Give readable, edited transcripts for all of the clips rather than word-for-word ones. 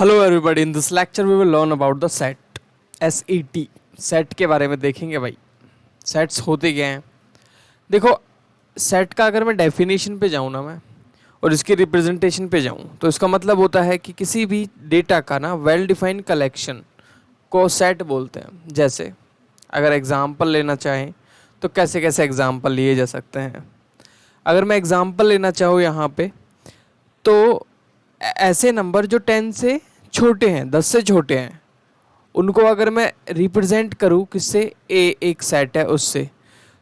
Hello everybody, in this lecture we will learn about the set SET। Set के बारे में देखेंगे भाई। सेट्स होते क्या हैं? देखो, सेट का अगर मैं डेफिनेशन पे जाऊँ ना मैं, और इसकी रिप्रेजेंटेशन पे जाऊँ, तो इसका मतलब होता है कि किसी भी डेटा का ना वेल डिफाइंड कलेक्शन को सेट बोलते हैं। जैसे अगर एग्जांपल लेना चाहें तो कैसे कैसे एग्जांपल लिए जा सकते हैं। अगर मैं एग्जांपल लेना चाहूँ यहाँ पे, तो ऐसे नंबर जो 10 से छोटे हैं, 10 से छोटे हैं, उनको अगर मैं रिप्रेजेंट करूँ किससे, एक सेट है उससे,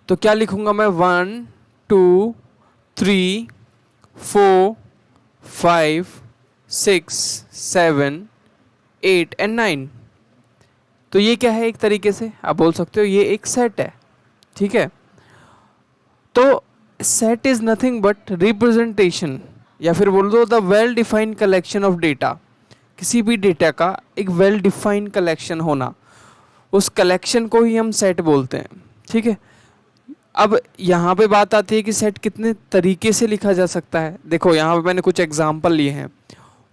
तो क्या लिखूँगा मैं? 1 2 3 4 5 6 7 8 एंड 9। तो ये क्या है? एक तरीके से आप बोल सकते हो ये एक सेट है। ठीक है, तो set is nothing but representation, या फिर बोल दो the well defined collection of data. किसी भी डेटा का एक वेल डिफाइंड कलेक्शन होना, उस कलेक्शन को ही हम सेट बोलते हैं। ठीक है, अब यहाँ पे बात आती है कि सेट कितने तरीके से लिखा जा सकता है। देखो यहाँ पे मैंने कुछ एग्जांपल लिए हैं।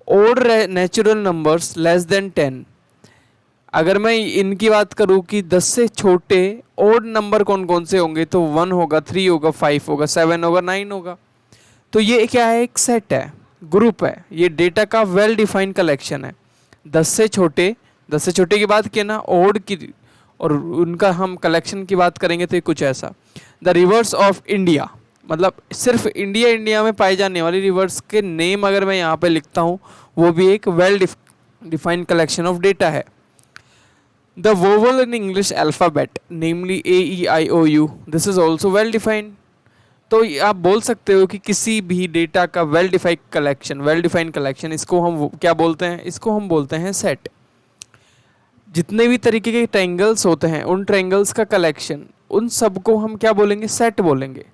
Odd natural numbers less than 10। अगर मैं इनकी बात करूँ कि 10 से छोटे ओड नंबर कौन कौन से होंगे, तो 1 होगा, 3 होगा, 5 होगा, 7 होगा, 9 होगा। तो ये क्या है? एक सेट है, ग्रुप है, ये डेटा का वेल डिफाइंड कलेक्शन है। 10 से छोटे, 10 से छोटे की बात किया ना, ओड की, और उनका हम कलेक्शन की बात करेंगे तो ये कुछ ऐसा। द रिवर्स ऑफ इंडिया, मतलब सिर्फ इंडिया में पाई जाने वाली रिवर्स के नेम अगर मैं यहाँ पे लिखता हूँ, वो भी एक well defined collection of data है। The vowel in English alphabet namely AEIOU, this is also well defined. तो आप बोल सकते हो कि किसी भी डेटा का वेल डिफाइंड कलेक्शन, इसको हम क्या बोलते हैं? इसको हम बोलते हैं सेट। जितने भी तरीके के ट्रायंगल्स होते हैं, उन ट्रायंगल्स का कलेक्शन, उन सबको हम क्या बोलेंगे? सेट बोलेंगे।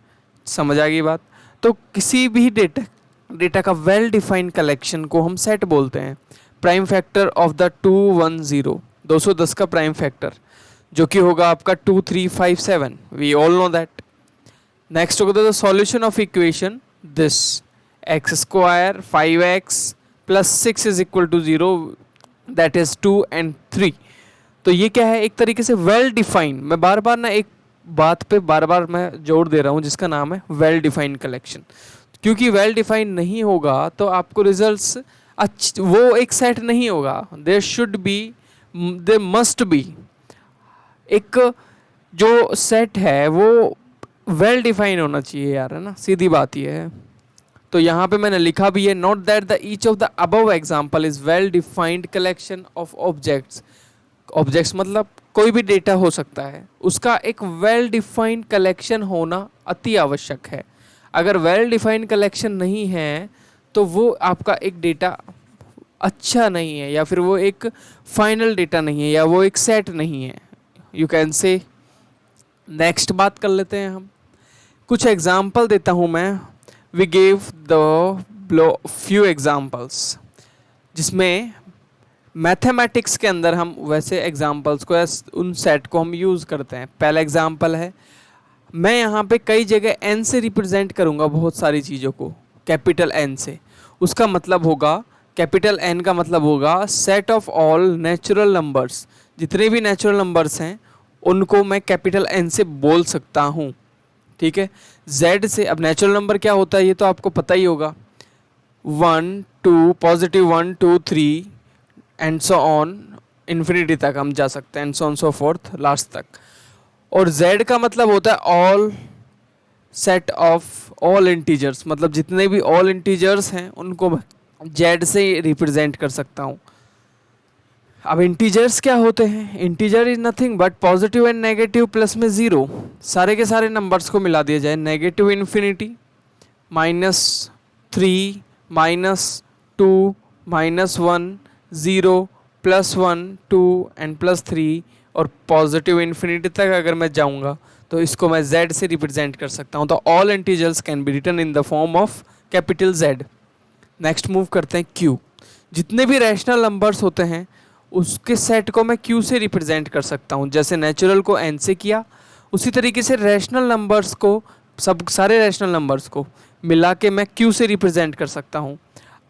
समझ आ गई बात? तो किसी भी डेटा का वेल डिफाइंड कलेक्शन को हम सेट बोलते हैं। प्राइम फैक्टर ऑफ द 210, 210 का प्राइम फैक्टर जो कि होगा आपका 2357, we all know that. Next होगा the solution of equation this, x square 5x plus 6 is equal to 0, that is 2 and 3। तो ये क्या है? एक तरीके से वेल डिफाइंड। मैं बार बार ना एक बात पे बार बार मैं जोर दे रहा हूँ, जिसका नाम है वेल डिफाइंड कलेक्शन। क्योंकि वेल डिफाइंड नहीं होगा तो आपको रिजल्ट्स वो एक सेट नहीं होगा। There should be, there must be, एक जो सेट है वो वेल डिफाइन होना चाहिए यार, है ना? सीधी बात ये है। तो यहाँ पे मैंने लिखा भी है, note that the each of the above example is well defined collection of objects. Objects मतलब कोई भी डेटा हो सकता है, उसका एक वेल डिफाइंड कलेक्शन होना अति आवश्यक है। अगर वेल डिफाइंड कलेक्शन नहीं है तो वो आपका एक डेटा अच्छा नहीं है, या फिर वो एक फाइनल डेटा नहीं है, या वो एक सेट नहीं है, यू कैन से। नेक्स्ट बात कर लेते हैं हम। कुछ एग्जाम्पल देता हूँ मैं। We gave the few examples, जिसमें मैथमेटिक्स के अंदर हम वैसे एग्जाम्पल्स को, उन सेट को हम यूज़ करते हैं। पहला एग्जाम्पल है, मैं यहाँ पे कई जगह n से रिप्रेजेंट करूँगा बहुत सारी चीज़ों को, कैपिटल N से। उसका मतलब होगा, कैपिटल N का मतलब होगा set of all natural numbers. जितने भी नेचुरल नंबर्स हैं उनको मैं कैपिटल N से बोल सकता हूँ। ठीक है, Z से, अब नेचुरल नंबर क्या होता है ये तो आपको पता ही होगा, 1 2 positive 1 2 3 and so on, infinity तक हम जा सकते हैं, and so on so fourth, last तक। और Z का मतलब होता है all set of all integers, मतलब जितने भी ऑल इंटीजर्स हैं उनको Z से रिप्रेजेंट कर सकता हूँ। अब इंटीजर्स क्या होते हैं? Integer is nothing but positive and negative plus में 0। सारे के सारे नंबर्स को मिला दिया जाए, नेगेटिव इन्फिनिटी, -3 -2 -1 0 +1 2 एंड +3, और पॉजिटिव इन्फिनिटी तक अगर मैं जाऊंगा तो इसको मैं Z से रिप्रेजेंट कर सकता हूं। तो all integers can be written in the form of capital Z। Next move करते हैं Q। जितने भी रैशनल नंबर्स होते हैं उसके सेट को मैं Q से रिप्रेजेंट कर सकता हूँ। जैसे नेचुरल को N से किया, उसी तरीके से रैशनल नंबर्स को, सारे रैशनल नंबर्स को मिला के मैं Q से रिप्रेजेंट कर सकता हूँ।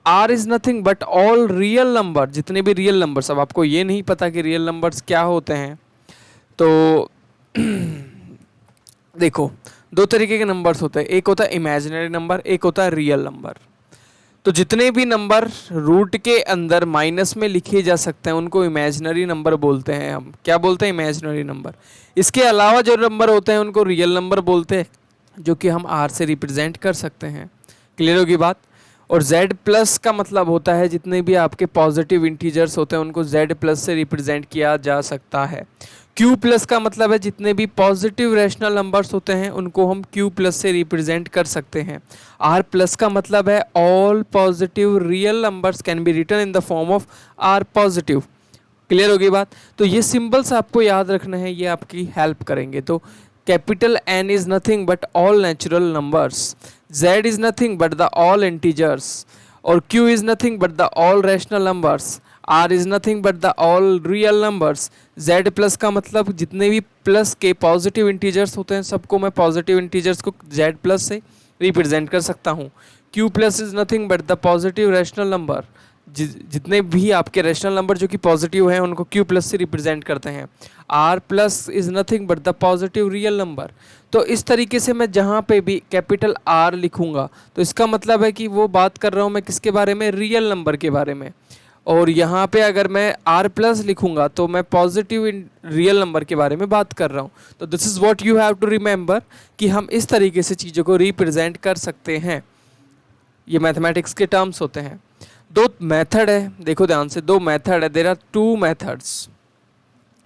R is nothing but all real number, जितने भी रियल नंबर्स, अब आपको ये नहीं पता कि रियल नंबर्स क्या होते हैं, तो देखो दो तरीके के नंबर्स होते हैं, एक होता है इमेजिनरी नंबर, एक होता है रियल नंबर। तो जितने भी नंबर रूट के अंदर माइनस में लिखे जा सकते हैं उनको इमेजिनरी नंबर बोलते हैं। हम क्या बोलते हैं? Imaginary number. इसके अलावा जो नंबर होते हैं उनको रियल नंबर बोलते हैं, जो कि हम आर से रिप्रेजेंट कर सकते हैं। क्लियर होगी बात? और z प्लस का मतलब होता है जितने भी आपके पॉजिटिव इंटीजर्स होते हैं उनको z प्लस से रिप्रेजेंट किया जा सकता है। q प्लस का मतलब है जितने भी पॉजिटिव रैशनल नंबर्स होते हैं उनको हम q प्लस से रिप्रेजेंट कर सकते हैं। r प्लस का मतलब है all positive real numbers can be written in the form of r positive. Clear होगी बात? तो ये सिंबल्स आपको याद रखना है, ये आपकी हेल्प करेंगे। तो capital N is nothing but all natural numbers, Z is nothing but the all integers, और Q is nothing but the all rational numbers, R is nothing but the all real numbers. Z plus का मतलब जितने भी plus के positive integers होते हैं सबको मैं पॉजिटिव इंटीजर्स को Z प्लस से रिप्रेजेंट कर सकता हूँ। Q plus is nothing but the positive rational number, जितने भी आपके रैशनल नंबर जो कि पॉजिटिव हैं उनको Q प्लस से रिप्रेजेंट करते हैं। R plus is nothing but the positive real number. तो इस तरीके से मैं जहाँ पे भी कैपिटल R लिखूंगा तो इसका मतलब है कि वो बात कर रहा हूँ मैं किसके बारे में? रियल नंबर के बारे में। और यहाँ पे अगर मैं R प्लस लिखूंगा तो मैं पॉजिटिव रियल नंबर के बारे में बात कर रहा हूँ। तो this is what you have to remember कि हम इस तरीके से चीज़ों को रिप्रेजेंट कर सकते हैं। ये मैथमेटिक्स के टर्म्स होते हैं। दो मेथड है, देखो ध्यान से, दो मेथड है। There are two methods.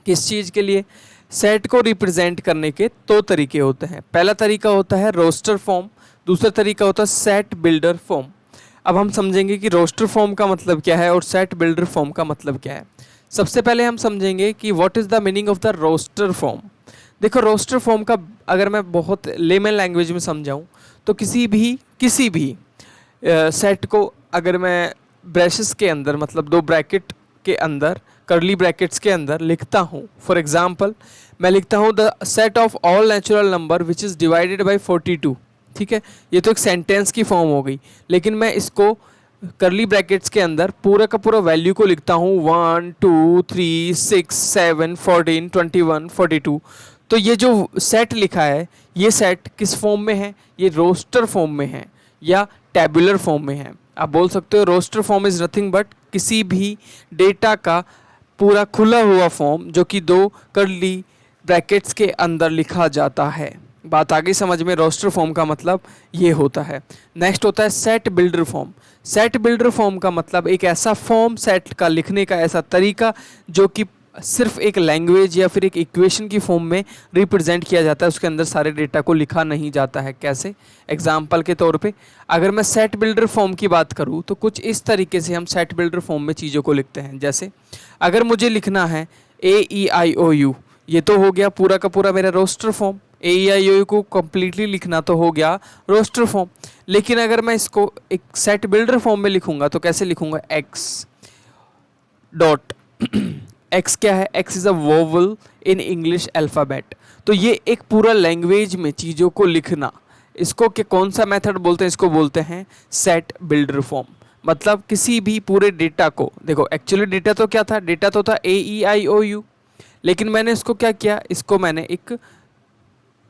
किस चीज़ के लिए? सेट को रिप्रेजेंट करने के दो तरीके होते हैं। पहला तरीका होता है रोस्टर फॉर्म, दूसरा तरीका होता है सेट बिल्डर फॉर्म। अब हम समझेंगे कि रोस्टर फॉर्म का मतलब क्या है और सेट बिल्डर फॉर्म का मतलब क्या है। सबसे पहले हम समझेंगे कि what is the meaning of the roster form. देखो रोस्टर फॉर्म का अगर मैं बहुत लेमन लैंग्वेज में समझाऊँ तो किसी भी सेट को अगर मैं ब्रैकेट्स के अंदर, मतलब दो ब्रैकेट के अंदर, कर्ली ब्रैकेट्स के अंदर लिखता हूँ। फॉर एग्जांपल मैं लिखता हूँ the set of all natural number which is divided by 42। ठीक है, ये तो एक सेंटेंस की फॉर्म हो गई, लेकिन मैं इसको कर्ली ब्रैकेट्स के अंदर पूरा का पूरा वैल्यू को लिखता हूँ 1 2 3 6 7 14 21 42। तो ये जो सेट लिखा है ये सेट किस फॉर्म में है? ये रोस्टर फॉर्म में है या टैबुलर फॉर्म में है। आप बोल सकते हो roster form is nothing but किसी भी डेटा का पूरा खुला हुआ फॉर्म जो कि दो कर्ली ब्रैकेट्स के अंदर लिखा जाता है। बात आगे समझ में? रोस्टर फॉर्म का मतलब ये होता है। नेक्स्ट होता है set builder form. Set builder form का मतलब एक ऐसा फॉर्म सेट का लिखने का ऐसा तरीका जो कि सिर्फ एक लैंग्वेज या फिर एक इक्वेशन की फॉर्म में रिप्रेजेंट किया जाता है, उसके अंदर सारे डेटा को लिखा नहीं जाता है। कैसे? एग्जाम्पल के तौर पे अगर मैं सेट बिल्डर फॉर्म की बात करूँ तो कुछ इस तरीके से हम सेट बिल्डर फॉर्म में चीज़ों को लिखते हैं। जैसे अगर मुझे लिखना है AEIOU, ये तो हो गया पूरा का पूरा मेरा रोस्टर फॉर्म। AEIOU को कम्प्लीटली लिखना तो हो गया रोस्टर फॉर्म। लेकिन अगर मैं इसको एक सेट बिल्डर फॉर्म में लिखूंगा तो कैसे लिखूंगा? X डॉट X क्या है? X is a vowel in English alphabet. तो ये एक पूरा लैंग्वेज में चीज़ों को लिखना, इसको के कौन सा मेथड बोलते हैं? इसको बोलते हैं सेट बिल्डर फॉर्म। मतलब किसी भी पूरे डेटा को, देखो एक्चुअली डेटा तो क्या था? डेटा तो था AEIOU, लेकिन मैंने इसको क्या किया? इसको मैंने एक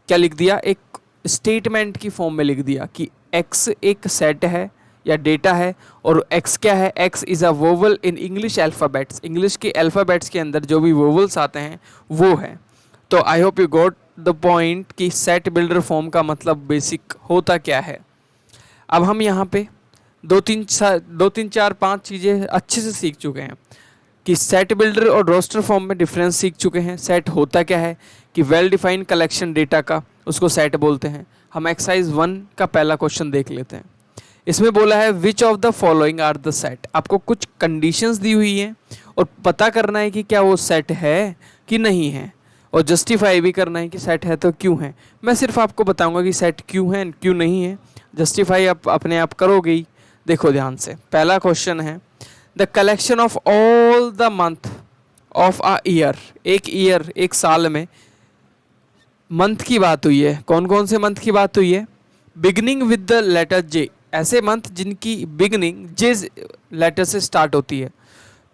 क्या लिख दिया? एक स्टेटमेंट की फॉर्म में लिख दिया कि X एक सेट है या डेटा है और X क्या है? X is a vowel in English alphabets. English के अल्फ़ाबेट्स के अंदर जो भी वोवल्स आते हैं वो है। तो I hope you got the point कि सेट बिल्डर फॉर्म का मतलब बेसिक होता क्या है। अब हम यहाँ पे दो तीन चार पाँच चीज़ें अच्छे से सीख चुके हैं कि सेट बिल्डर और रोस्टर फॉर्म में डिफरेंस सीख चुके हैं। सेट होता क्या है कि वेल डिफाइंड कलेक्शन डेटा का, उसको सेट बोलते हैं। हम एक्सरसाइज 1 का पहला क्वेश्चन देख लेते हैं। इसमें बोला है which of the following are the set. आपको कुछ कंडीशंस दी हुई हैं और पता करना है कि क्या वो सेट है कि नहीं है, और जस्टिफाई भी करना है कि सेट है तो क्यों है। मैं सिर्फ आपको बताऊंगा कि सेट क्यों है क्यों नहीं है, जस्टिफाई आप अपने आप करोगे ही। देखो ध्यान से, पहला क्वेश्चन है the collection of all the month of a year. एक ईयर, एक साल में मंथ की बात हुई है। कौन कौन से मंथ की बात हुई है? Beginning with the letter J ऐसे मंथ जिनकी बिगनिंग जे लेटर से स्टार्ट होती है,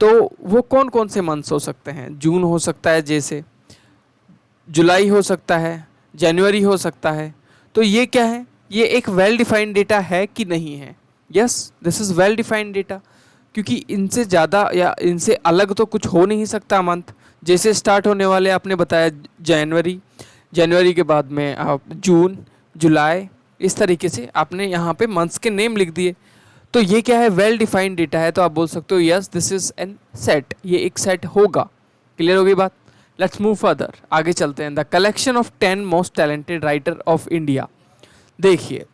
तो वो कौन कौन से मंथ्स हो सकते हैं? जून हो सकता है जे से, जुलाई हो सकता है, जनवरी हो सकता है। तो ये क्या है? ये एक वेल डिफाइंड डेटा है कि नहीं है? Yes, this is well defined data, क्योंकि इनसे ज़्यादा या इनसे अलग तो कुछ हो नहीं सकता मंथ। जैसे स्टार्ट होने वाले आपने बताया जनवरी, जनवरी के बाद में आप जून, जुलाई, इस तरीके से आपने यहाँ पे मंथ्स के नेम लिख दिए। तो ये क्या है? वेल डिफाइंड डेटा है, तो आप बोल सकते हो yes this is an set, ये एक सेट होगा। क्लियर होगी बात? लेट्स मूव फर्दर, आगे चलते हैं। The collection of 10 most talented writer of India. देखिए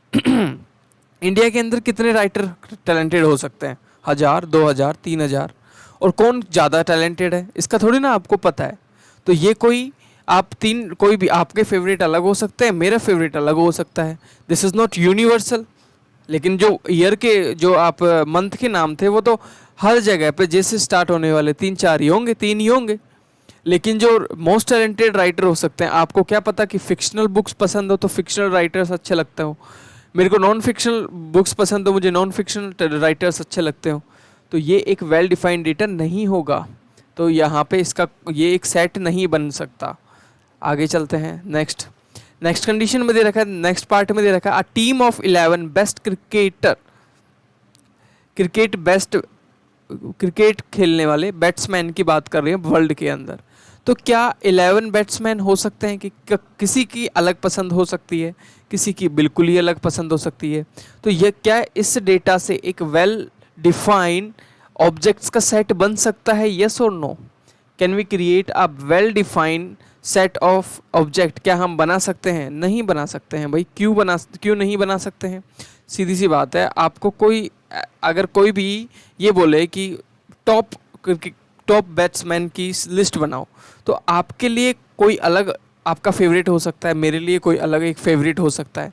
इंडिया के अंदर कितने राइटर टैलेंटेड हो सकते हैं? 1000, 2000, 3000। और कौन ज़्यादा टैलेंटेड है इसका थोड़ी ना आपको पता है। तो ये कोई आप तीन, कोई भी आपके फेवरेट अलग हो सकते हैं, मेरा फेवरेट अलग हो सकता है। This is not universal. लेकिन जो ईयर के जो आप मंथ के नाम थे वो तो हर जगह पे जैसे स्टार्ट होने वाले 3-4 ही होंगे, 3 ही होंगे। लेकिन जो मोस्ट टैलेंटेड राइटर हो सकते हैं, आपको क्या पता कि फिक्शनल बुक्स पसंद हो तो फिक्शनल राइटर्स अच्छे लगते हो, मेरे को नॉन फिक्शनल बुक्स पसंद हो, मुझे नॉन फिक्शनल राइटर्स अच्छे लगते हो। तो ये एक वेल डिफाइंड डेटा नहीं होगा, तो यहाँ पे इसका ये एक सेट नहीं बन सकता। आगे चलते हैं। नेक्स्ट कंडीशन में दे रखा है, नेक्स्ट पार्ट में दे रखा है, a team of 11 best cricket खेलने वाले बैट्समैन की बात कर रही है वर्ल्ड के अंदर। तो क्या 11 बैट्समैन हो सकते हैं कि किसी की अलग पसंद हो सकती है, किसी की बिल्कुल ही अलग पसंद हो सकती है। तो ये क्या इस डेटा से एक वेल डिफाइंड ऑब्जेक्ट्स का सेट बन सकता है? यस और no? Can we create a well defined set of object? क्या हम बना सकते हैं? नहीं बना सकते हैं भाई। क्यों नहीं बना सकते हैं? सीधी सी बात है। आपको कोई अगर कोई भी ये बोले कि टॉप बैट्समैन की लिस्ट बनाओ, तो आपके लिए कोई अलग आपका फेवरेट हो सकता है, मेरे लिए कोई अलग एक फेवरेट हो सकता है।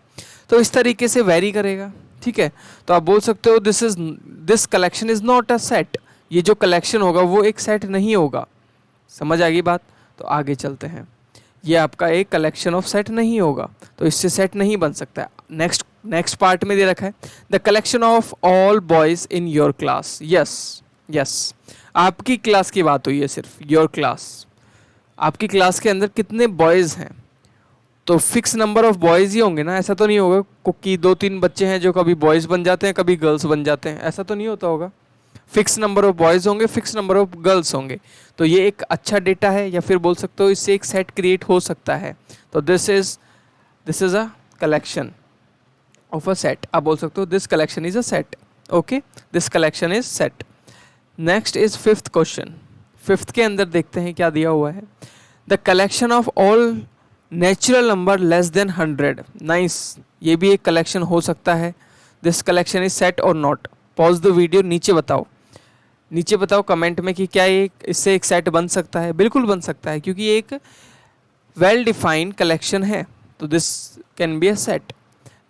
तो इस तरीके से वेरी करेगा, ठीक है। तो आप बोल सकते हो this collection is not a set. ये जो कलेक्शन होगा वो एक सेट नहीं होगा। समझ आ गई बात? तो आगे चलते हैं। ये आपका एक कलेक्शन ऑफ सेट नहीं होगा, तो इससे सेट नहीं बन सकता। नेक्स्ट पार्ट में दे रखा है, the collection of all boys in your class. Yes, आपकी क्लास की बात हुई है, सिर्फ योर क्लास। आपकी क्लास के अंदर कितने बॉयज़ हैं? तो फिक्स नंबर ऑफ बॉयज़ ही होंगे ना। ऐसा तो नहीं होगा कि 2-3 बच्चे हैं जो कभी बॉयज़ बन जाते हैं, कभी गर्ल्स बन जाते हैं, ऐसा तो नहीं होता होगा। फिक्स नंबर ऑफ बॉयज़ होंगे, फिक्स नंबर ऑफ गर्ल्स होंगे। तो ये एक अच्छा डेटा है, या फिर बोल सकते हो इससे एक सेट क्रिएट हो सकता है। तो this is a collection of a set. आप बोल सकते हो this collection is a set. Okay, this collection is set. Next is fifth question. Fifth के अंदर देखते हैं क्या दिया हुआ है। The collection of all natural number less then 100। Nice, ये भी एक कलेक्शन हो सकता है। दिस कलेक्शन इज सेट और नॉट। पॉज द वीडियो, नीचे बताओ कमेंट में कि क्या ये इससे एक सेट बन सकता है। बिल्कुल बन सकता है, क्योंकि ये एक वेल डिफाइंड कलेक्शन है, तो this can be a set.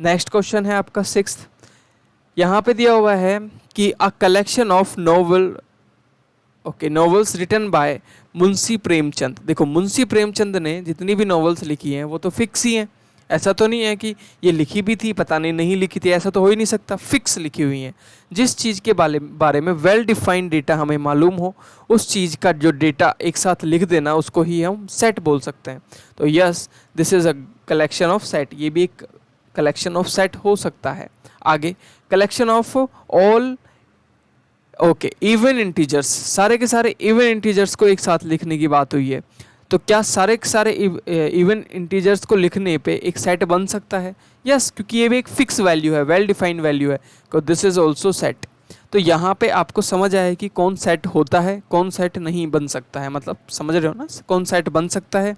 Next question है आपका सिक्स्थ। यहाँ पे दिया हुआ है कि a collection of novels written by Munshi Premchand. देखो, मुंशी प्रेमचंद ने जितनी भी नॉवेल्स लिखी हैं वो तो फिक्स ही हैं। ऐसा तो नहीं है कि ये लिखी भी थी पता नहीं लिखी थी, ऐसा तो हो ही नहीं सकता। फिक्स लिखी हुई हैं। जिस चीज़ के बारे में वेल डिफाइंड डेटा हमें मालूम हो, उस चीज़ का जो डेटा एक साथ लिख देना, उसको ही हम सेट बोल सकते हैं। तो yes, this is a collection of set. ये भी एक कलेक्शन ऑफ सेट हो सकता है। आगे, collection of all even integers. सारे के सारे इवन इंटीजर्स को एक साथ लिखने की बात हुई है। तो क्या सारे के सारे इवन इंटीजर्स को लिखने पे एक सेट बन सकता है? यस, क्योंकि ये भी एक फिक्स वैल्यू है, वेल डिफाइंड वैल्यू है। तो दिस इज ऑल्सो सेट। तो यहाँ पे आपको समझ आया कि कौन सेट होता है, कौन सेट नहीं बन सकता है। मतलब समझ रहे हो ना, कौन सेट बन सकता है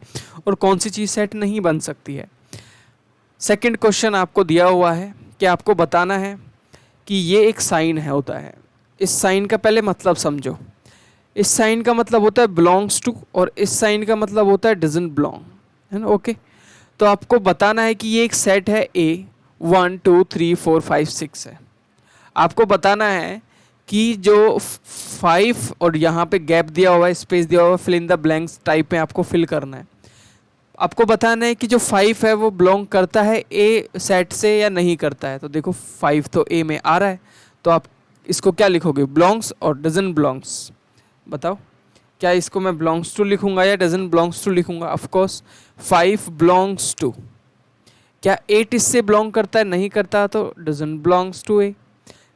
और कौन सी चीज़ सेट नहीं बन सकती है। सेकंड क्वेश्चन आपको दिया हुआ है कि आपको बताना है कि ये एक साइन है होता है। इस साइन का पहले मतलब समझो। इस साइन का मतलब होता है बिलोंग्स टू, और इस साइन का मतलब होता है डजंट बिलोंग, है ना। ओके, तो आपको बताना है कि ये एक सेट है ए, 1 2 3 4 5 6 है। आपको बताना है कि जो 5 और यहाँ पे गैप दिया हुआ है, स्पेस दिया हुआ है, fill in the blanks type में आपको फिल करना है। आपको बताना है कि जो 5 है वो बिलोंग करता है ए सेट से या नहीं करता है। तो देखो 5 तो ए में आ रहा है, तो आप इसको क्या लिखोगे, बिलोंग्स और डजन बिलोंग्स। बताओ क्या इसको मैं बिलोंग्स टू लिखूंगा या डजन बिलोंग्स टू लिखूंगा। Of course 5 belongs to. क्या 8 इससे बिलोंग करता है, नहीं करता, तो डजन बिलोंग्स टू ए।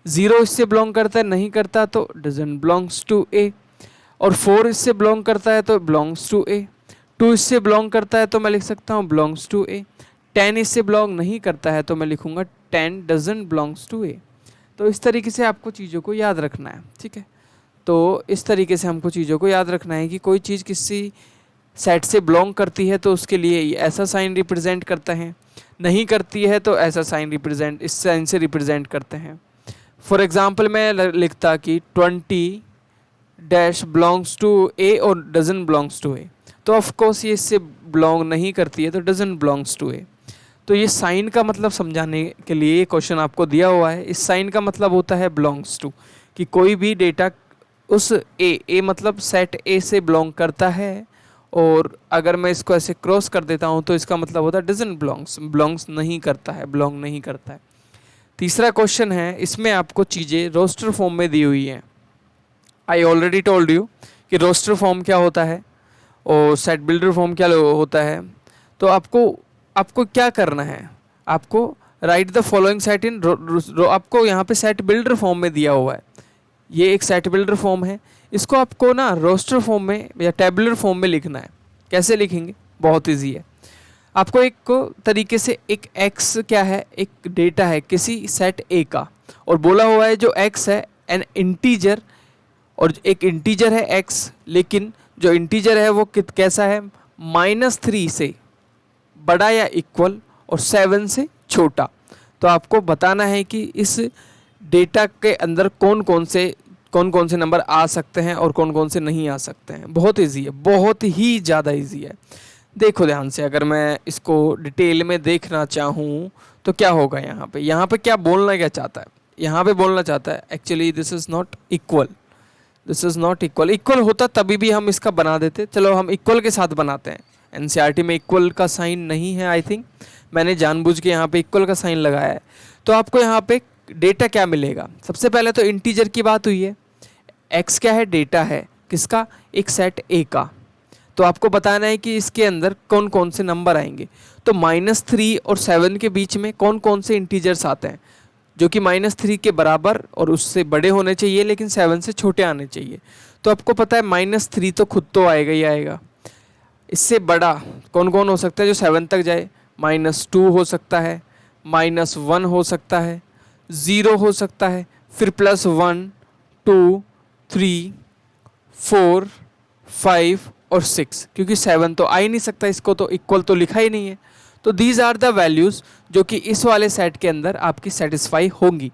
0 इससे बिलोंग करता है, नहीं करता, तो डजन बिलोंग्स टू ए। और 4 इससे बिलोंग करता है तो बिलोंग्स टू ए। 2 इससे बिलोंग करता है तो मैं लिख सकता हूँ बिलोंग्स टू ए। 10 इससे बिलोंग नहीं करता है तो मैं लिखूंगा 10 डजन बिलोंग्स टू ए। तो इस तरीके से आपको चीज़ों को याद रखना है, ठीक है। तो इस तरीके से हमको चीज़ों को याद रखना है कि कोई चीज़ किसी सेट से बिलोंग करती है तो उसके लिए ऐसा साइन रिप्रेजेंट करता है, नहीं करती है तो ऐसा साइन रिप्रेजेंट, इस साइन से रिप्रेजेंट करते हैं। फॉर एग्जाम्पल मैं लिखता कि 20 डैश बिलोंग्स टू ए और डजन बिलोंग्स टू ए, तो ऑफ कोर्स ये इससे बिलोंग नहीं करती है तो डजन बिलोंग्स टू ए। तो ये साइन का मतलब समझाने के लिए ये क्वेश्चन आपको दिया हुआ है। इस साइन का मतलब होता है बिलोंग्स टू, कि कोई भी डेटा उस ए मतलब सेट ए से बिलोंग करता है। और अगर मैं इसको ऐसे क्रॉस कर देता हूँ तो इसका मतलब होता है डजन बिलोंग्स, बिलोंग्स नहीं करता है, बिलोंग नहीं करता है। तीसरा क्वेश्चन है, इसमें आपको चीज़ें रोस्टर फॉर्म में दी हुई हैं। आई ऑलरेडी टोल्ड यू कि रोस्टर फॉर्म क्या होता है और सेट बिल्डर फॉर्म क्या होता है। तो आपको क्या करना है, आपको राइट द फॉलोइंग सेट इन आपको यहाँ पे सेट बिल्डर फॉर्म में दिया हुआ है। ये एक सेट बिल्डर फॉर्म है, इसको आपको ना रोस्टर फॉर्म में या टेबुलर फॉर्म में लिखना है। कैसे लिखेंगे, बहुत ईजी है। आपको एक को तरीके से एक x क्या है, एक डेटा है किसी सेट a का, और बोला हुआ है जो x है एन इंटीजर, और एक इंटीजर है x, लेकिन जो इंटीजर है वो कैसा है, -3 से बड़ा या इक्वल और 7 से छोटा। तो आपको बताना है कि इस डेटा के अंदर कौन कौन से नंबर आ सकते हैं और कौन कौन से नहीं आ सकते हैं। बहुत इजी है, बहुत ही ज़्यादा इजी है। देखो ध्यान से, अगर मैं इसको डिटेल में देखना चाहूँ तो क्या होगा यहाँ पे क्या बोलना क्या चाहता है, यहाँ पे बोलना चाहता है actually this is not equal, this is not equal. Equal होता तभी भी हम इसका बना देते, चलो हम इक्वल के साथ बनाते हैं। एनसीईआरटी में इक्वल का साइन नहीं है, आई थिंक मैंने जानबूझ के यहाँ पे इक्वल का साइन लगाया है। तो आपको यहाँ पे डेटा क्या मिलेगा, सबसे पहले तो इंटीजर की बात हुई है, एक्स क्या है, डेटा है किसका, एक सेट ए का। तो आपको बताना है कि इसके अंदर कौन कौन से नंबर आएंगे। तो -3 और 7 के बीच में कौन कौन से इंटीजर्स आते हैं, जो कि -3 के बराबर और उससे बड़े होने चाहिए लेकिन 7 से छोटे आने चाहिए। तो आपको पता है -3 तो खुद तो आएगा ही आएगा। इससे बड़ा कौन कौन हो सकता है जो 7 तक जाए, -2 हो सकता है, -1 हो सकता है, 0 हो सकता है, फिर +1, 2, 3, 4, 5 और 6, क्योंकि 7 तो आ ही नहीं सकता, इसको तो इक्वल तो लिखा ही नहीं है। तो दीज आर द वैल्यूज़ जो कि इस वाले सेट के अंदर आपकी सेटिस्फाई होंगी।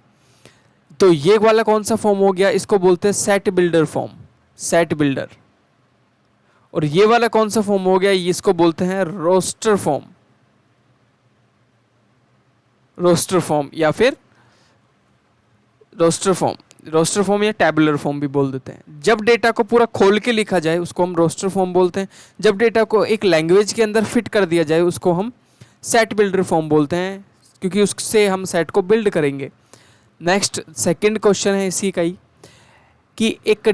तो ये वाला कौन सा फॉर्म हो गया, इसको बोलते हैं set builder form, set builder. और ये वाला कौन सा फॉर्म हो गया, इसको बोलते हैं रोस्टर फॉर्म, रोस्टर फॉर्म या फिर रोस्टर फॉर्म या टैबुलर फॉर्म भी बोल देते हैं। जब डेटा को पूरा खोल के लिखा जाए उसको हम रोस्टर फॉर्म बोलते हैं, जब डेटा को एक लैंग्वेज के अंदर फिट कर दिया जाए उसको हम सेट बिल्डर फॉर्म बोलते हैं, क्योंकि उससे हम सेट को बिल्ड करेंगे। नेक्स्ट सेकंड क्वेश्चन है इसी का ही, कि एक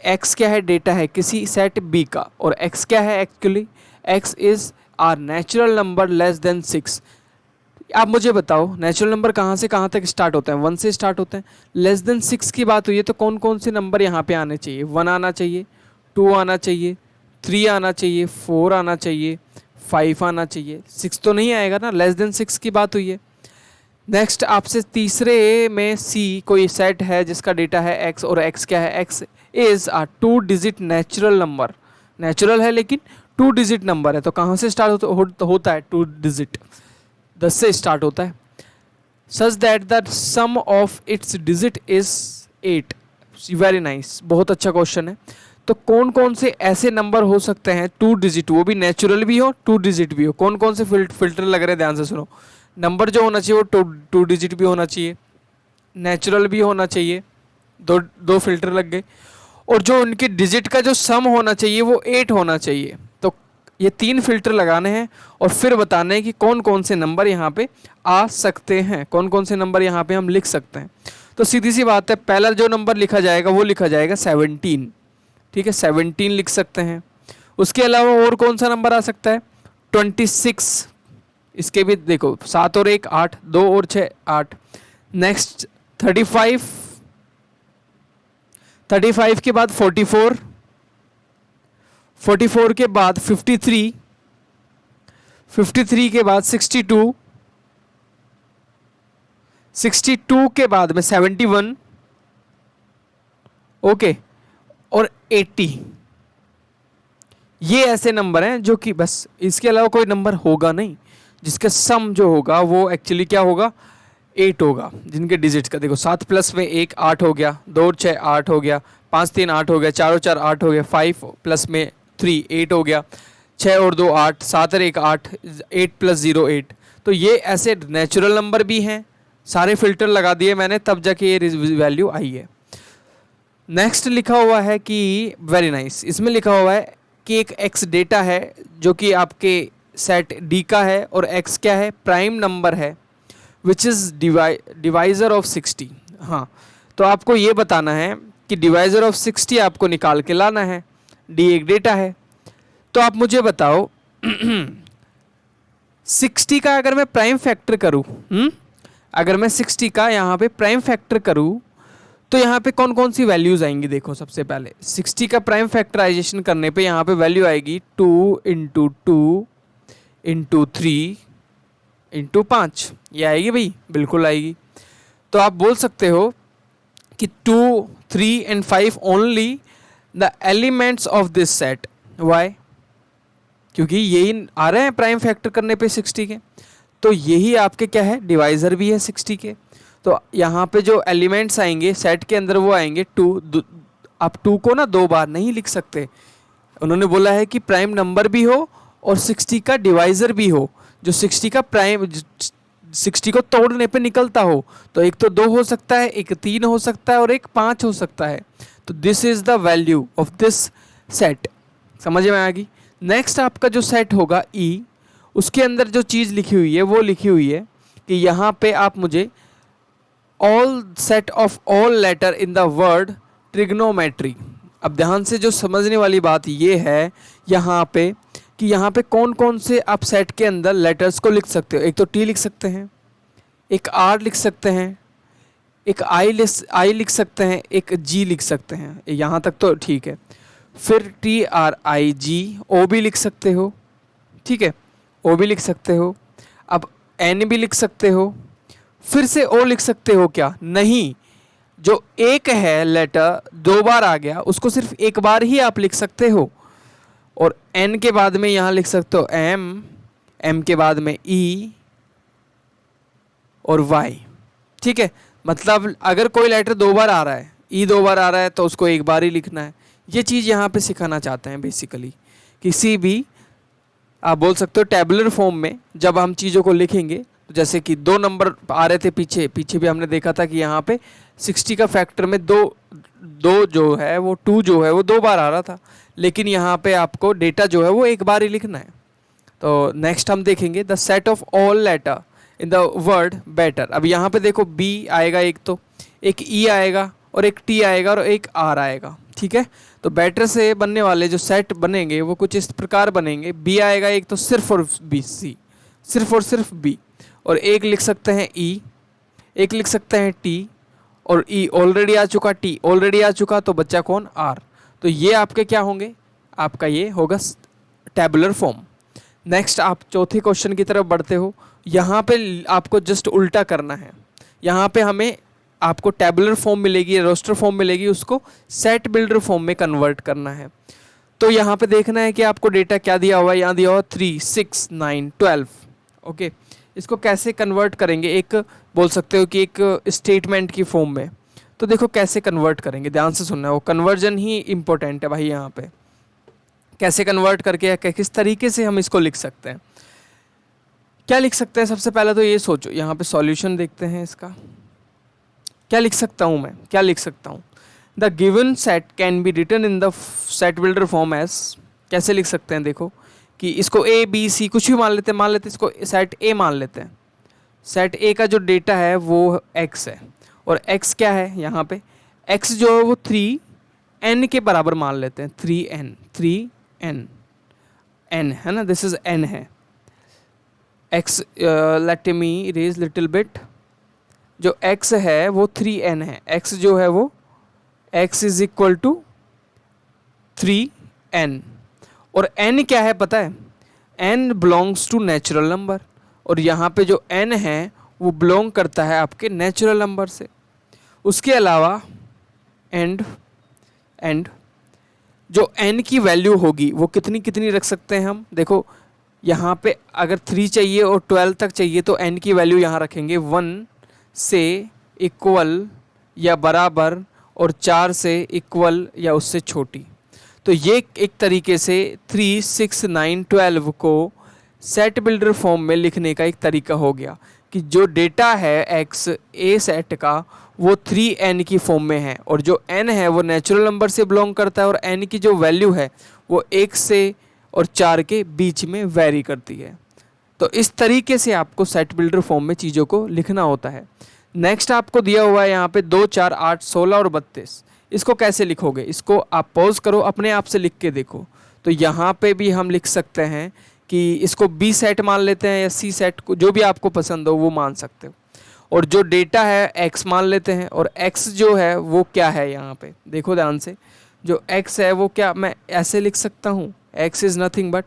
x क्या है, डेटा है किसी सेट b का, और x क्या है, actually x is are natural number less than 6। आप मुझे बताओ नेचुरल नंबर कहाँ से कहाँ तक स्टार्ट होते हैं, 1 से स्टार्ट होते हैं। लेस देन 6 की बात हुई है तो कौन कौन से नंबर यहाँ पे आने चाहिए, 1 आना चाहिए, 2 आना चाहिए, 3 आना चाहिए, 4 आना चाहिए, 5 आना चाहिए, 6 तो नहीं आएगा ना, लेस देन 6 की बात हुई है। नेक्स्ट आपसे तीसरे में C कोई सेट है जिसका डेटा है x, और x क्या है, x is a 2 digit natural number, natural है लेकिन 2 डिजिट नंबर है। तो कहाँ से स्टार्ट होता है 2 डिजिट, 10 से स्टार्ट होता है। Such that the sum of its digit is 8। Very nice, बहुत अच्छा क्वेश्चन है। तो कौन कौन से ऐसे नंबर हो सकते हैं 2 डिजिट, वो भी नेचुरल भी हो 2 डिजिट भी हो। कौन कौन से फिल्टर लग रहे हैं, ध्यान से सुनो। नंबर जो होना चाहिए वो 2 डिजिट भी होना चाहिए, नेचुरल भी होना चाहिए, दो फिल्टर लग गए, और जो उनके डिजिट का जो सम होना चाहिए वो 8 होना चाहिए। तो ये 3 फिल्टर लगाने हैं और फिर बताना है कि कौन कौन से नंबर यहाँ पे आ सकते हैं, कौन कौन से नंबर यहाँ पे हम लिख सकते हैं। तो सीधी सी बात है, पहला जो नंबर लिखा जाएगा वो लिखा जाएगा 17, ठीक है, 17 लिख सकते हैं। उसके अलावा और कौन सा नंबर आ सकता है, 26, इसके भी देखो 7 और 1 8, 2 और 6 8। नेक्स्ट 35, 35 के बाद 44, 44 के बाद 53, 53 के बाद 62, 62 के बाद में 71, ओके, और 80। ये ऐसे नंबर हैं जो कि बस, इसके अलावा कोई नंबर होगा नहीं जिसका सम जो होगा वो एक्चुअली क्या होगा, 8 होगा, जिनके डिजिट्स का देखो 7 प्लस में 1 8 हो गया, 2 और 6 8 हो गया, 5 3 8 हो गया, 4 और 4 8 हो गया, 5 प्लस में 3 8 हो गया, 6 और 2 8, 7 और 1 8, 8 प्लस 0 8। तो ये ऐसे नेचुरल नंबर भी हैं, सारे फिल्टर लगा दिए मैंने तब जाके ये वैल्यू आई है। नेक्स्ट लिखा हुआ है कि वेरी नाइस, इसमें लिखा हुआ है कि एक x डेटा है जो कि आपके सेट D का है और x क्या है, प्राइम नंबर है विच इज़ डिवाइज़र ऑफ 60। हाँ, तो आपको ये बताना है कि डिवाइज़र ऑफ 60 आपको निकाल के लाना है। D एक डेटा है, तो आप मुझे बताओ 60 का अगर मैं प्राइम फैक्टर करूँ, अगर मैं 60 का यहाँ पे प्राइम फैक्टर करूँ तो यहाँ पे कौन कौन सी वैल्यूज़ आएंगी। देखो सबसे पहले 60 का प्राइम फैक्टराइजेशन करने पे यहाँ पे वैल्यू आएगी 2 इंटू 2 इंटू 3 इंटू 5, ये आएगी भाई, बिल्कुल आएगी। तो आप बोल सकते हो कि 2 3 and 5 only the elements of this set. Why? क्योंकि यही आ रहे हैं प्राइम फैक्टर करने पे 60 के, तो यही आपके क्या है, डिवाइज़र भी है 60 के। तो यहाँ पे जो एलिमेंट्स आएंगे सेट के अंदर वो आएंगे 2। आप 2 को ना 2 बार नहीं लिख सकते, उन्होंने बोला है कि प्राइम नंबर भी हो और 60 का डिवाइज़र भी हो, जो 60 का प्राइम 60 को तोड़ने पे निकलता हो। तो एक तो 2 हो सकता है, एक 3 हो सकता है और एक 5 हो सकता है। तो this is the value of this set, समझ में आ गई। नेक्स्ट आपका जो सेट होगा E, उसके अंदर जो चीज़ लिखी हुई है वो लिखी हुई है कि यहाँ पे आप मुझे all set of all letter in the word trigonometry. अब ध्यान से जो समझने वाली बात ये है यहाँ पे कि यहाँ पे कौन कौन से आप सेट के अंदर लेटर्स को लिख सकते हो। एक तो T लिख सकते हैं, एक R लिख सकते हैं, एक I लिख सकते हैं, एक G लिख सकते हैं, यहाँ तक तो ठीक है। फिर TRIG O भी लिख सकते हो, ठीक है, O भी लिख सकते हो। अब N भी लिख सकते हो, फिर से O लिख सकते हो क्या, नहीं, जो एक है लेटर 2 बार आ गया उसको सिर्फ एक बार ही आप लिख सकते हो। और N के बाद में यहाँ लिख सकते हो M के बाद में E और Y, ठीक है। मतलब अगर कोई लेटर 2 बार आ रहा है, E 2 बार आ रहा है तो उसको एक बार ही लिखना है। ये चीज़ यहाँ पे सिखाना चाहते हैं बेसिकली। किसी भी आप बोल सकते हो टेबुलर फॉर्म में जब हम चीज़ों को लिखेंगे, तो जैसे कि 2 नंबर आ रहे थे पीछे भी हमने देखा था कि यहाँ पे 60 का फैक्टर में दो जो है वो 2 जो है वो 2 बार आ रहा था, लेकिन यहाँ पे आपको डेटा जो है वो एक बार ही लिखना है। तो नेक्स्ट हम देखेंगे the set of all letter in the word better. अब यहाँ पे देखो B आएगा, एक E आएगा और एक T आएगा और एक R आएगा, ठीक है। तो बेटर से बनने वाले जो सेट बनेंगे वो कुछ इस प्रकार बनेंगे। B आएगा एक तो सिर्फ और C, सिर्फ और सिर्फ B, और एक लिख सकते हैं E, एक लिख सकते हैं T, और E ऑलरेडी आ चुका, T ऑलरेडी आ चुका, तो बच्चा कौन, R। तो ये आपके क्या होंगे, आपका ये होगा टेबुलर फॉर्म। नेक्स्ट आप चौथे क्वेश्चन की तरफ बढ़ते हो। यहाँ पे आपको जस्ट उल्टा करना है। यहाँ पे हमें आपको टेबुलर फॉर्म मिलेगी, रोस्टर फॉर्म मिलेगी, उसको सेट बिल्डर फॉर्म में कन्वर्ट करना है। तो यहाँ पे देखना है कि आपको डेटा क्या दिया हुआ है। यहाँ दिया हुआ 3 6 9 12, ओके। इसको कैसे कन्वर्ट करेंगे, एक बोल सकते हो कि एक स्टेटमेंट की फॉर्म में। तो देखो कैसे कन्वर्ट करेंगे, ध्यान से सुनना है, वो कन्वर्जन ही इम्पोर्टेंट है भाई। यहाँ पे कैसे कन्वर्ट करके किस तरीके से हम इसको लिख सकते हैं, क्या लिख सकते हैं। सबसे पहले तो ये सोचो, यहाँ पे सॉल्यूशन देखते हैं इसका। क्या लिख सकता हूँ मैं, क्या लिख सकता हूँ, the given set can be written in the set builder form as, कैसे लिख सकते हैं देखो, कि इसको ए बी सी कुछ भी मान लेते इसको सेट ए मान लेते हैं। सेट ए का जो डेटा है वो एक्स है, और एक्स क्या है यहाँ पे, एक्स जो है वो 3n के बराबर मान लेते हैं, 3n n है ना, दिस इज n है। x let me erase little bit, जो x है वो 3n है, x जो है वो x is equal to 3n, और n क्या है पता है, n belongs to natural number, और यहाँ पे जो n है वो बिलोंग करता है आपके नेचुरल नंबर से। उसके अलावा एंड जो n की वैल्यू होगी वो कितनी कितनी रख सकते हैं हम, देखो यहाँ पे अगर 3 चाहिए और 12 तक चाहिए तो n की वैल्यू यहाँ रखेंगे 1 से इक्वल या बराबर और 4 से इक्वल या उससे छोटी। तो ये एक तरीके से 3, 6, 9, 12 को सेट बिल्डर फॉर्म में लिखने का एक तरीका हो गया कि जो डेटा है x ए सेट का वो 3n की फॉर्म में है, और जो n है वो नेचुरल नंबर से बिलोंग करता है, और n की जो वैल्यू है वो 1 से और 4 के बीच में वेरी करती है। तो इस तरीके से आपको सेट बिल्डर फॉर्म में चीज़ों को लिखना होता है। नेक्स्ट आपको दिया हुआ है यहाँ पे 2, 4, 8, 16 और 32, इसको कैसे लिखोगे, इसको आप पॉज करो, अपने आप से लिख के देखो। तो यहाँ पे भी हम लिख सकते हैं कि इसको बी सेट मान लेते हैं या सी सेट, को जो भी आपको पसंद हो वो मान सकते हो, और जो डेटा है x मान लेते हैं, और x जो है वो क्या है यहाँ पे देखो ध्यान से, जो x है वो क्या, मैं ऐसे लिख सकता हूँ, x इज़ नथिंग बट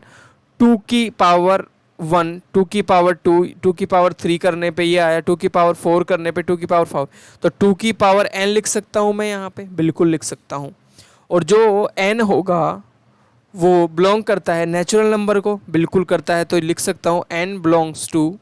2 की पावर 1, 2 की पावर 2, 2 की पावर 3 करने पे ये आया, 2 की पावर 4 करने पे 2 की पावर 5, तो 2 की पावर n लिख सकता हूँ मैं यहाँ पे, बिल्कुल लिख सकता हूँ। और जो n होगा वो बिलोंग करता है नेचुरल नंबर को, बिल्कुल करता है, तो लिख सकता हूँ n belongs to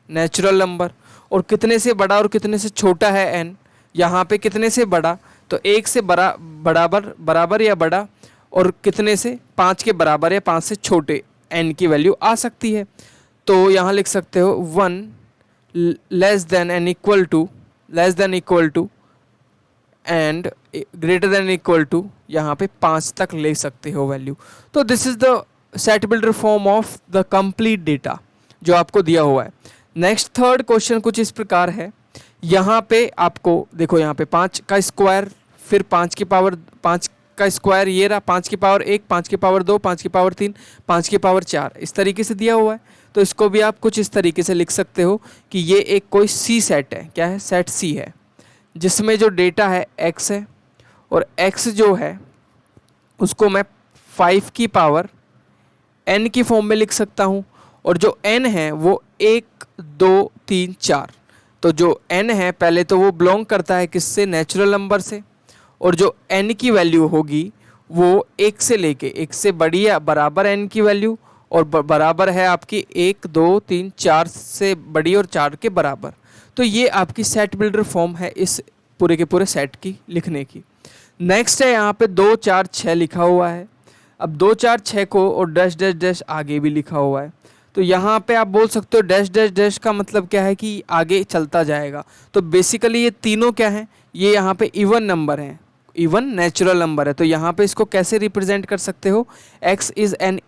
natural number. और कितने से बड़ा और कितने से छोटा है n, यहाँ पे कितने से बड़ा, तो 1 से बराबर या बड़ा, और कितने से 5 के बराबर या 5 से छोटे n की वैल्यू आ सकती है। तो यहाँ लिख सकते हो 1 less than N equal to and greater than equal to, यहाँ पे 5 तक ले सकते हो वैल्यू। तो this is the set builder form of the complete data जो आपको दिया हुआ है। नेक्स्ट थर्ड क्वेश्चन कुछ इस प्रकार है, यहाँ पे आपको देखो, यहाँ पे 5 का स्क्वायर, फिर 5 की पावर 5 का स्क्वायर ये रहा, 5 की पावर 1, 5 की पावर 2, 5 की पावर 3, 5 की पावर 4, इस तरीके से दिया हुआ है। तो इसको भी आप कुछ इस तरीके से लिख सकते हो कि ये एक कोई सी सेट है, क्या है, सेट सी है, जिसमें जो डेटा है x है, और x जो है उसको मैं 5 की पावर n की फॉर्म में लिख सकता हूँ, और जो n है वो 1, 2, 3, 4। तो जो n है पहले तो वो बिलोंग करता है किससे, नेचुरल नंबर से, और जो n की वैल्यू होगी वो 1 से लेके 1 से बड़ी या बराबर n की वैल्यू, और बराबर है आपकी 1, 2, 3, 4 से बड़ी और 4 के बराबर। तो ये आपकी सेट बिल्डर फॉर्म है इस पूरे के पूरे सेट की लिखने की। नेक्स्ट है यहाँ पे 2, 4, 6 लिखा हुआ है। अब 2, 4, 6 को और डैश डैश डैश आगे भी लिखा हुआ है, तो यहाँ पे आप बोल सकते हो डैश डैश डैश का मतलब क्या है कि आगे चलता जाएगा। तो बेसिकली ये तीनों क्या हैं, ये यहाँ पे इवन नंबर हैं, इवन नेचुरल नंबर है। तो यहाँ पे इसको कैसे रिप्रेजेंट कर सकते हो, x is an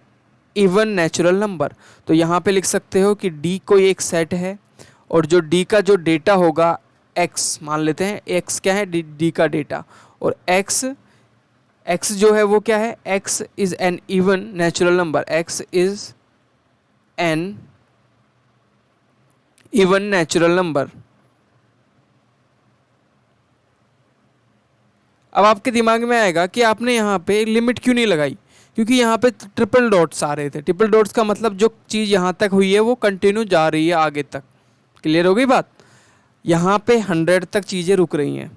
even natural number. तो यहाँ पे लिख सकते हो कि d कोई एक सेट है, और जो d का जो डेटा होगा x मान लेते हैं, x क्या है, d का डेटा, और x जो है वो क्या है, x is an even natural number, x is an even natural number. अब आपके दिमाग में आएगा कि आपने यहाँ पे लिमिट क्यों नहीं लगाई, क्योंकि यहाँ पे ट्रिपल डॉट्स आ रहे थे। ट्रिपल डॉट्स का मतलब जो चीज़ यहाँ तक हुई है वो कंटिन्यू जा रही है आगे तक। क्लियर हो गई बात, यहाँ पे 100 तक चीज़ें रुक रही हैं।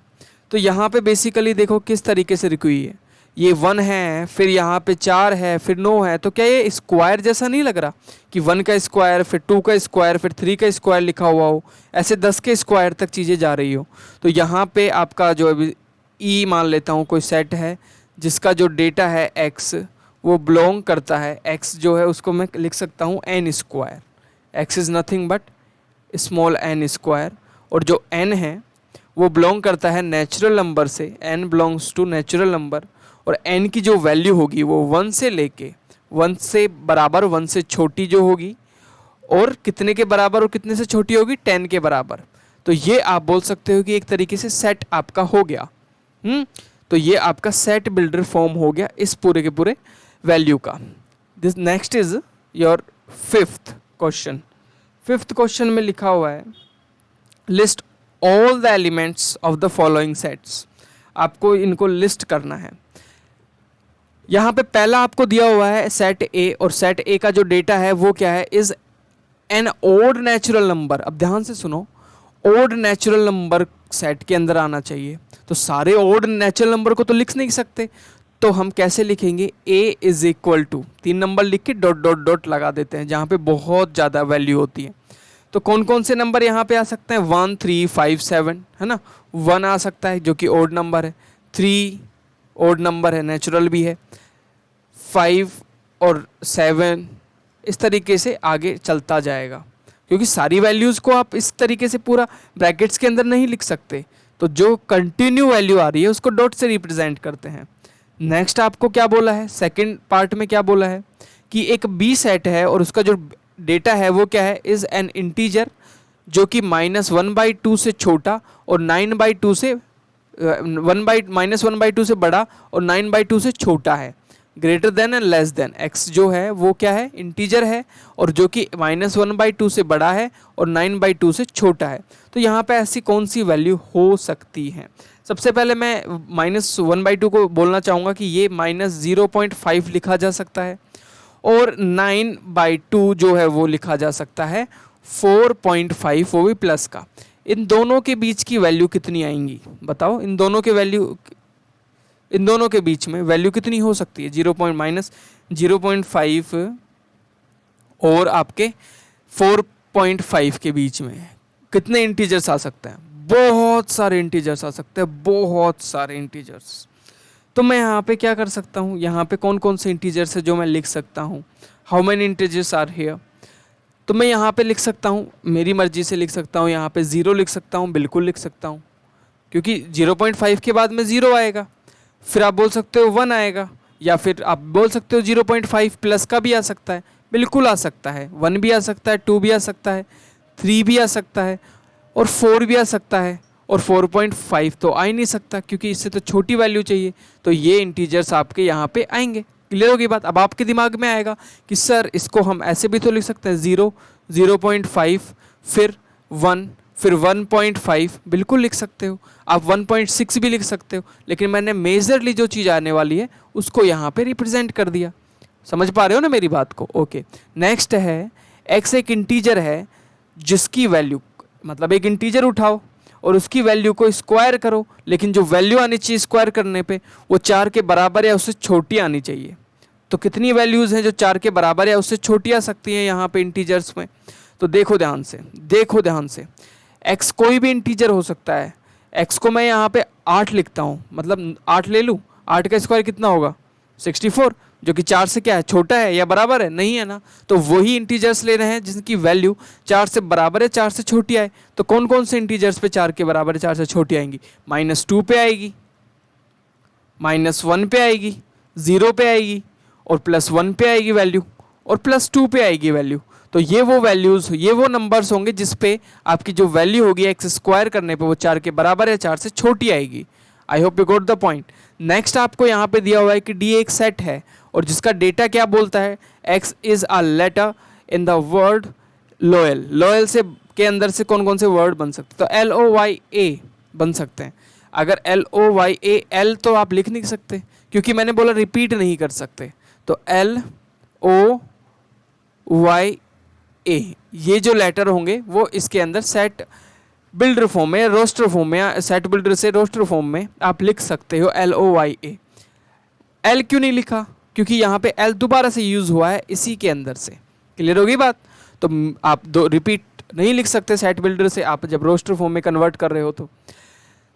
तो यहाँ पे बेसिकली देखो किस तरीके से रुकी हुई है, ये 1 है, फिर यहाँ पे 4 है, फिर 9 है। तो क्या ये स्क्वायर जैसा नहीं लग रहा कि 1 का स्क्वायर, फिर 2 का स्क्वायर, फिर 3 का स्क्वायर लिखा हुआ हो, ऐसे 10 के स्क्वायर तक चीज़ें जा रही हो। तो यहाँ पे आपका जो अभी ई मान लेता हूँ कोई सेट है जिसका जो डेटा है x वो बिलोंग करता है, x जो है उसको मैं लिख सकता हूँ n square, x is nothing but small n square, और जो n है वो बिलोंग करता है नेचुरल नंबर से, n belongs to natural number, और n की जो वैल्यू होगी वो 1 से लेके 1 से बराबर, 1 से छोटी जो होगी, और कितने के बराबर और कितने से छोटी होगी, 10 के बराबर। तो ये आप बोल सकते हो कि एक तरीके से सेट आपका हो गया। तो ये आपका सेट बिल्डर फॉर्म हो गया इस पूरे के पूरे वैल्यू का। This next is your fifth question. Fifth question में लिखा हुआ है list all the elements of the following sets. आपको इनको लिस्ट करना है। यहाँ पे पहला आपको दिया हुआ है सेट ए, और सेट ए का जो डेटा है वो क्या है, is an odd natural number. अब ध्यान से सुनो, ओड नेचुरल नंबर सेट के अंदर आना चाहिए। तो सारे ओड नेचुरल नंबर को तो लिख नहीं सकते, तो हम कैसे लिखेंगे, a is equal to 3 number लिख के डॉट डॉट डॉट लगा देते हैं जहाँ पे बहुत ज़्यादा वैल्यू होती है। तो कौन कौन से नंबर यहाँ पे आ सकते हैं, 1 3 5 7 है ना। 1 आ सकता है जो कि ओड नंबर है, 3 ओड नंबर है, नेचुरल भी है, 5 और 7 इस तरीके से आगे चलता जाएगा, क्योंकि सारी वैल्यूज़ को आप इस तरीके से पूरा ब्रैकेट्स के अंदर नहीं लिख सकते। तो जो कंटिन्यू वैल्यू आ रही है उसको डॉट से रिप्रेजेंट करते हैं। नेक्स्ट आपको क्या बोला है, सेकंड पार्ट में क्या बोला है कि एक बी सेट है और उसका जो डेटा है वो क्या है, इज़ एन इंटीजर जो कि -1/2 से छोटा और 9/2 से -1/2 से बड़ा और 9/2 से छोटा है, greater than and less than. X जो है वो क्या है, इंटीजर है और जो कि -1/2 से बड़ा है और 9/2 से छोटा है। तो यहाँ पे ऐसी कौन सी वैल्यू हो सकती है। सबसे पहले मैं -1/2 को बोलना चाहूँगा कि ये -0.5 लिखा जा सकता है, और 9/2 जो है वो लिखा जा सकता है 4.5, वो भी प्लस का। इन दोनों के बीच की वैल्यू कितनी आएंगी बताओ, इन दोनों के बीच में वैल्यू कितनी हो सकती है, -0.5 और आपके 4.5 के बीच में कितने इंटीजर्स आ सकते हैं, बहुत सारे इंटीजर्स आ सकते हैं, बहुत सारे इंटीजर्स। तो मैं यहाँ पे क्या कर सकता हूँ, यहाँ पे कौन कौन से इंटीजर्स है जो मैं लिख सकता हूँ, how many integers are here. तो मैं यहाँ पे लिख सकता हूँ, मेरी मर्जी से लिख सकता हूँ, यहाँ पे 0 लिख सकता हूँ, बिल्कुल लिख सकता हूँ, क्योंकि 0.5 के बाद में 0 आएगा। फिर आप बोल सकते हो 1 आएगा, या फिर आप बोल सकते हो 0.5 प्लस का भी आ सकता है, बिल्कुल आ सकता है, 1 भी आ सकता है, 2 भी आ सकता है, 3 भी आ सकता है, और 4 भी आ सकता है, और 4.5 तो आ ही नहीं सकता क्योंकि इससे तो छोटी वैल्यू चाहिए। तो ये इंटीजर्स आपके यहाँ पे आएंगे। क्लियर होगी बात। अब आपके दिमाग में आएगा कि सर इसको हम ऐसे भी तो लिख सकते हैं, 0 0.5 फिर 1 फिर 1.5, बिल्कुल लिख सकते हो। आप 1.6 भी लिख सकते हो, लेकिन मैंने मेजरली जो चीज़ आने वाली है उसको यहाँ पे रिप्रेजेंट कर दिया। समझ पा रहे हो ना मेरी बात को। ओके, नेक्स्ट है x एक इंटीजर है जिसकी वैल्यू, मतलब एक इंटीजर उठाओ और उसकी वैल्यू को स्क्वायर करो, लेकिन जो वैल्यू आनी चाहिए स्क्वायर करने पे वो 4 के बराबर या उससे छोटी आनी चाहिए। तो कितनी वैल्यूज़ हैं जो 4 के बराबर या उससे छोटी आ सकती हैं यहाँ पे इंटीजर्स में। तो देखो ध्यान से, देखो ध्यान से, x कोई भी इंटीजर हो सकता है। x को मैं यहाँ पे 8 लिखता हूँ, मतलब 8 ले लूँ, 8 का स्क्वायर कितना होगा 64, जो कि 4 से क्या है, छोटा है या बराबर है, नहीं है ना। तो वही इंटीजर्स ले रहे हैं जिनकी वैल्यू 4 से बराबर है, 4 से छोटी आए। तो कौन कौन से इंटीजर्स पे 4 के बराबर है, 4 से छोटी आएंगी, -2 पे आएगी, -1 पे आएगी, 0 पे आएगी, और +1 पे आएगी वैल्यू, और +2 पे आएगी वैल्यू। तो ये वो वैल्यूज़, ये वो नंबर्स होंगे जिस पे आपकी जो वैल्यू होगी एक्स स्क्वायर करने पे वो 4 के बराबर या 4 से छोटी आएगी। I hope you got the point. Next आपको यहाँ पे दिया हुआ है कि डी एक सेट है और जिसका डेटा क्या बोलता है, X is a letter in the word loyal. Loyal से के अंदर से कौन कौन से वर्ड बन सकते हैं, तो LOYA बन सकते हैं। अगर LOYA, L तो आप लिख नहीं सकते क्योंकि मैंने बोला रिपीट नहीं कर सकते, तो LOYA ये जो लेटर होंगे वो इसके अंदर सेट बिल्डर फॉर्म में, रोस्टर फॉर्म में, या सेट बिल्डर से रोस्टर फॉर्म में आप लिख सकते हो LOYA। L क्यों नहीं लिखा, क्योंकि यहाँ पे L दोबारा से यूज़ हुआ है इसी के अंदर से। क्लियर होगी बात। तो आप दो रिपीट नहीं लिख सकते सेट बिल्डर से, आप जब रोस्टर फॉर्म में कन्वर्ट कर रहे हो तो।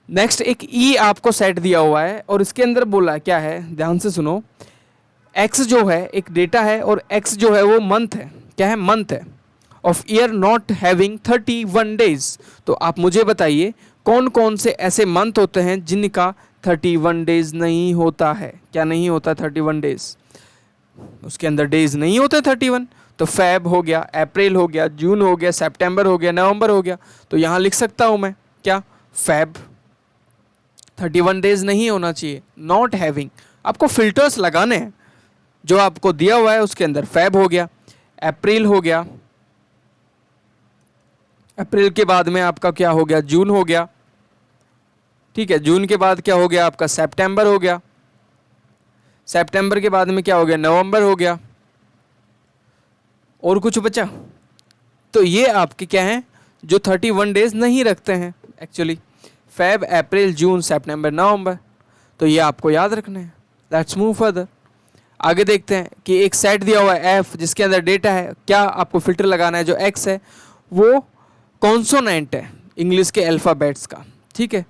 नेक्स्ट एक E आपको सेट दिया हुआ है और इसके अंदर बोला है क्या है, ध्यान से सुनो। X जो है एक डेटा है और X जो है वो मंथ है, क्या है, मंथ है, of year not having 31 days. तो आप मुझे बताइए कौन कौन से ऐसे मंथ होते हैं जिनका 31 डेज नहीं होता है, क्या नहीं होता 31 डेज। उसके अंदर डेज नहीं होते 31, तो फेब हो गया, अप्रैल हो गया, जून हो गया, सितंबर हो गया, नवंबर हो गया, तो यहाँ लिख सकता हूँ मैं क्या, फेब 31 डेज नहीं होना चाहिए, नॉट हैविंग। आपको फिल्टर्स लगाने हैं, जो आपको दिया हुआ है उसके अंदर फेब हो गया, अप्रैल हो गया, अप्रैल के बाद में आपका क्या हो गया, जून हो गया, ठीक है, जून के बाद क्या हो गया आपका, सितंबर हो गया, सितंबर के बाद में क्या हो गया, नवंबर हो गया, और कुछ बचा। तो ये आपके क्या हैं, जो 31 डेज नहीं रखते हैं एक्चुअली, फेब, अप्रैल, जून, सितंबर, नवंबर। तो ये आपको याद रखना है। Let's move further. आगे देखते हैं कि एक सेट दिया हुआ है एफ, जिसके अंदर डेटा है, क्या आपको फिल्टर लगाना है, जो एक्स है वो कॉन्सोनेंट है इंग्लिश के अल्फ़ाबेट्स का, ठीक है,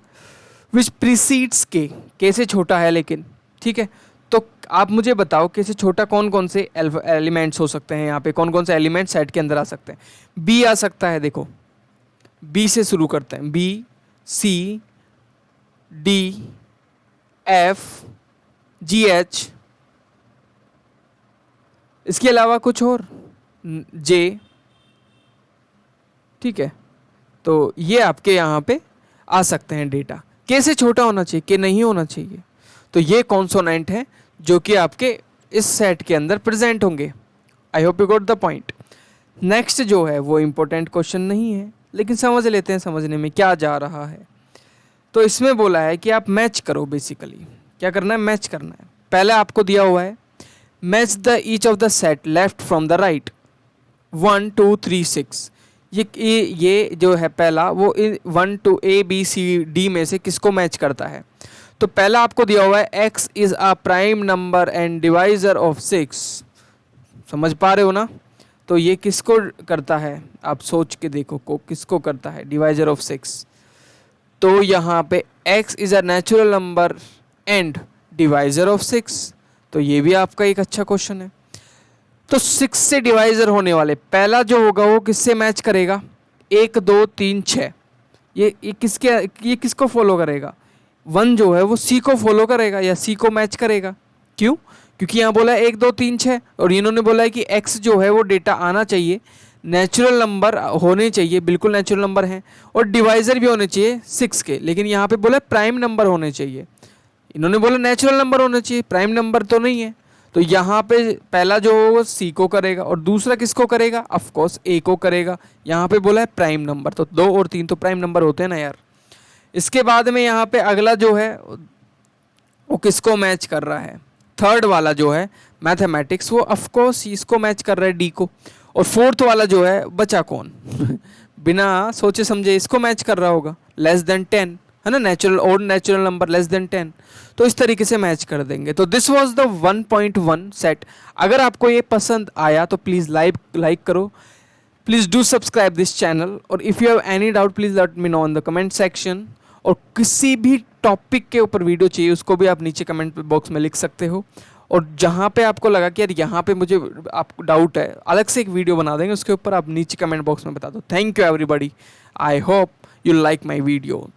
विच प्रीसीड्स के से छोटा है लेकिन, ठीक है। तो आप मुझे बताओ के से छोटा कौन कौन से एलिमेंट्स हो सकते हैं, यहाँ पे कौन कौन से एलिमेंट सेट के अंदर आ सकते हैं। बी आ सकता है, देखो बी से शुरू करते हैं, बी, सी, डी, एफ, जी, एच, इसके अलावा कुछ और, जे, ठीक है। तो ये आपके यहाँ पे आ सकते हैं डेटा। के से छोटा होना चाहिए, के नहीं होना चाहिए। तो ये कॉन्सोनेंट है जो कि आपके इस सेट के अंदर प्रेजेंट होंगे। I hope you got the point. Next जो है वो इम्पोर्टेंट क्वेश्चन नहीं है, लेकिन समझ लेते हैं समझने में क्या जा रहा है। तो इसमें बोला है कि आप मैच करो, बेसिकली क्या करना है, मैच करना है। पहले आपको दिया हुआ है match the each of the set left from the right 1 2 3 6। ये जो है पहला वो 1 2 A B C D में से किसको मैच करता है। तो पहला आपको दिया हुआ है x is a prime number and divisor of 6। समझ पा रहे हो ना। तो ये किसको करता है, आप सोच के देखो को किसको करता है, डिवाइजर ऑफ 6। तो यहाँ पे x is a natural number and divisor of 6। तो ये भी आपका एक अच्छा क्वेश्चन है। तो 6 से डिवाइजर होने वाले पहला जो होगा वो किससे मैच करेगा, 1 2 3 6। ये किसको फॉलो करेगा, 1 जो है वो C को फॉलो करेगा या C को मैच करेगा। क्यों, क्योंकि यहाँ बोला है 1 2 3 6 और इन्होंने बोला है कि x जो है वो डेटा आना चाहिए, नेचुरल नंबर होने चाहिए, बिल्कुल नेचुरल नंबर हैं, और डिवाइजर भी होने चाहिए 6 के। लेकिन यहाँ पे बोला प्राइम नंबर होने चाहिए, इन्होंने बोला नेचुरल नंबर होना चाहिए, प्राइम नंबर तो नहीं है। तो यहाँ पे पहला जो होगा C को करेगा और दूसरा किसको करेगा, ऑफ कोर्स A को करेगा। यहाँ पे बोला है प्राइम नंबर, तो 2 और 3 तो प्राइम नंबर होते हैं ना यार। इसके बाद में यहाँ पे अगला जो है वो किसको मैच कर रहा है, थर्ड वाला जो है मैथमेटिक्स, वो ऑफ कोर्स इसको मैच कर रहा है D को। और फोर्थ वाला जो है बचा कौन बिना सोचे समझे इसको मैच कर रहा होगा, लेस देन 10 है ना, नेचुरल और नेचुरल नंबर लेस देन 10। तो इस तरीके से मैच कर देंगे। तो दिस वाज द 1.1 सेट। अगर आपको ये पसंद आया तो प्लीज़ लाइक करो, please do subscribe this channel, और if you have any doubt please let me know in the comment section. और किसी भी टॉपिक के ऊपर वीडियो चाहिए उसको भी आप नीचे कमेंट बॉक्स में लिख सकते हो। और जहाँ पे आपको लगा कि यार यहाँ पे मुझे आपको डाउट है, अलग से एक वीडियो बना देंगे उसके ऊपर, आप नीचे कमेंट बॉक्स में बता दो। Thank you everybody, I hope you like my video.